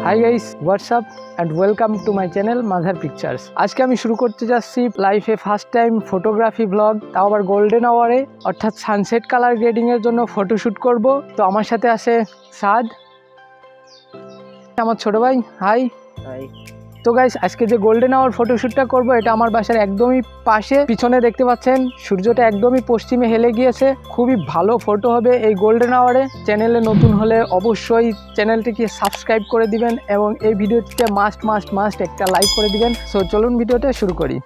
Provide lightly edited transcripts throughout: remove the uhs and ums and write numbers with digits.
Hi guys, WhatsApp and welcome to my channel মাঝার pictures. আজকে আমি শুরু করতে যাচ্ছি লাইফে ফার্স্ট টাইম ফটোগ্রাফি ব্লগ, তাও আবার গোল্ডেন আওয়ারে, অর্থাৎ সানসেট কালার গ্রেডিংয়ের জন্য ফটোশ্যুট করব। তো আমার সাথে আছে সাদ, আমার ছোট ভাই। High high. তো গাইস, আজকে যে গোল্ডেন আওয়ার ফটোশ্যুটটা করব এটা আমার বাসার একদমই পাশে। পিছনে দেখতে পাচ্ছেন সূর্যটা একদমই পশ্চিমে হেলে গিয়েছে। খুবই ভালো ফটো হবে এই গোল্ডেন আওয়ারে। চ্যানেলে নতুন হলে অবশ্যই চ্যানেলটিকে সাবস্ক্রাইব করে দিবেন এবং এই ভিডিওটিতে মাস্ট একটা লাইক করে দিবেন। সো চলুন ভিডিওটা শুরু করি।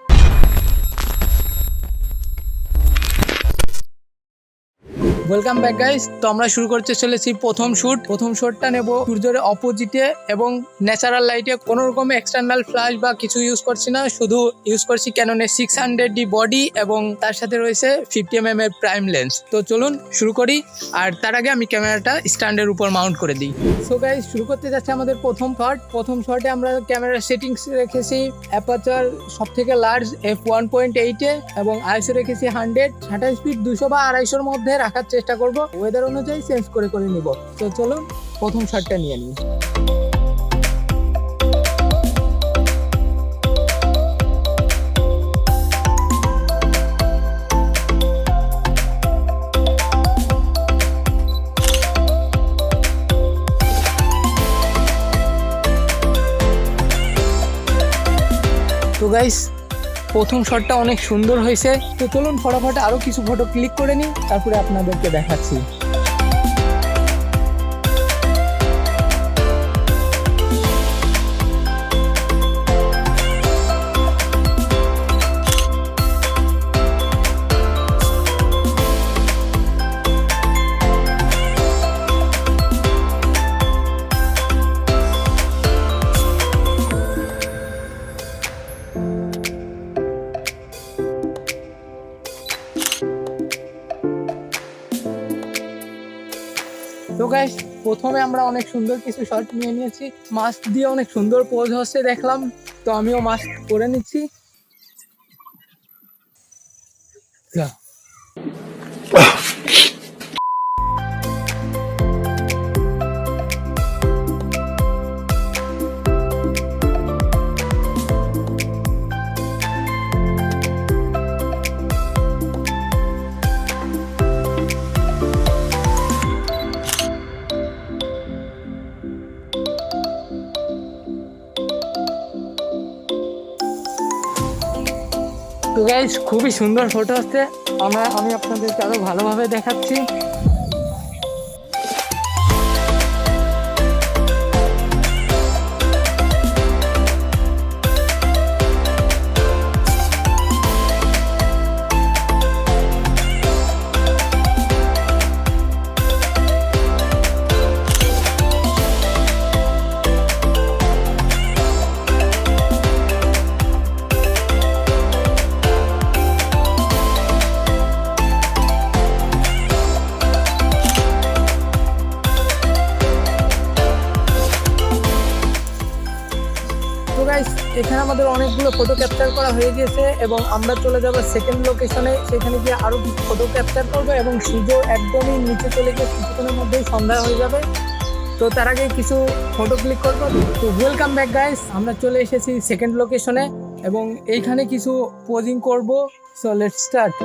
Welcome back guys. তো আমরা শুরু করতে চলেছি প্রথম শটটা নেব সূর্যের অপোজিটে এবং ন্যাচারাল লাইটে। কোনো রকম এক্সটার্নাল ফ্ল্যাশ বা কিছু ইউজ করছি না, শুধু ইউজ করছি ক্যাননের 600D বডি এবং তার সাথে রয়েছে 50mm এর প্রাইম লেন্স। তো চলুন শুরু করি। আর তার আগে আমি ক্যামেরাটা স্ট্যান্ডের উপর মাউন্ট করে দিই। সো গাইস, শুরু করতে যাচ্ছে আমাদের প্রথম শটে আমরা ক্যামেরার সেটিংস রেখেছি অ্যাপারচার সবথেকে লার্জ f1.8 এ এবং আইএসও রেখেছি 100, শাটার স্পিড 200 বা 250-এর মধ্যে রাখার চেষ্টা করব। ওয়েদার অনুযায়ী চেঞ্জ করে নিব। তো চলুন প্রথম শটটা নিয়ে নিই। তো গাইস, প্রথম শটটা অনেক সুন্দর হয়েছে। তো চলুন ফটাফট আরো কিছু ফটো ক্লিক করে নিই, তারপরে আপনাদেরকে দেখাচ্ছি। তো গাইস, প্রথমে আমরা অনেক সুন্দর কিছু শট নিয়ে নিয়েছি। মাস্ক দিয়ে অনেক সুন্দর পোজ হচ্ছে দেখলাম, তো আমিও মাস্ক পরে নিচ্ছি। তো গাইস, খুবই সুন্দর ফটো হচ্ছে। আমি আপনাদেরকে আরো ভালোভাবে দেখাচ্ছি। তো গাইস, এখানে আমাদের অনেকগুলো ফটো ক্যাপচার করা হয়ে গেছে এবং আমরা চলে যাব সেকেন্ড লোকেশনে। সেখানে গিয়ে আরো কিছু ফটো ক্যাপচার করবো এবং সূর্য একদমই নিচে চলে গিয়ে কিছুক্ষণের মধ্যেই সন্ধ্যা হয়ে যাবে। তো তার আগে কিছু ফটো ক্লিক করবো। তো ওয়েলকাম ব্যাক গাইস, আমরা চলে এসেছি সেকেন্ড লোকেশনে এবং এইখানে কিছু পোজিং করব। So let's start.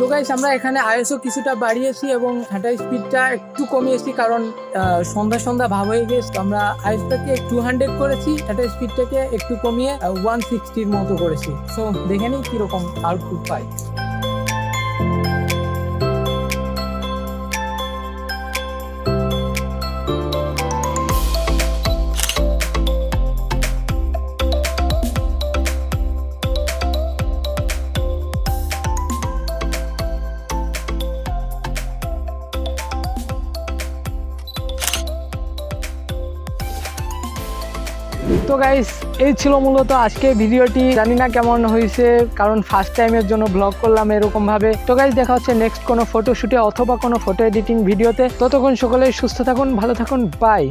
তো গাইস, আমরা এখানে আইএসও কিছুটা বাড়িয়েছি এবং শাটার স্পিডটা একটু কমিয়েছি, কারণ সন্ধ্যা ভাব হয়ে গেছে। তো আমরা আইএসটাকে 200 করেছি, শাটার স্পিডটাকে একটু কমিয়ে 160-র মতো করেছি। সো দেখে নিই কিরকম আউটপুট পাই। তো গাইস, এই ছিল মূলত আজকে ভিডিওটি। জানি না কেমন হয়েছে, কারণ ফার্স্ট টাইমের জন্য ব্লগ করলাম এরকম ভাবে। তো গাইস, দেখা হচ্ছে নেক্সট কোনো ফটোশুটে অথবা কোনো ফটো এডিটিং ভিডিওতে। ততক্ষণ সকলেই সুস্থ থাকুন, ভালো থাকুন, বাই।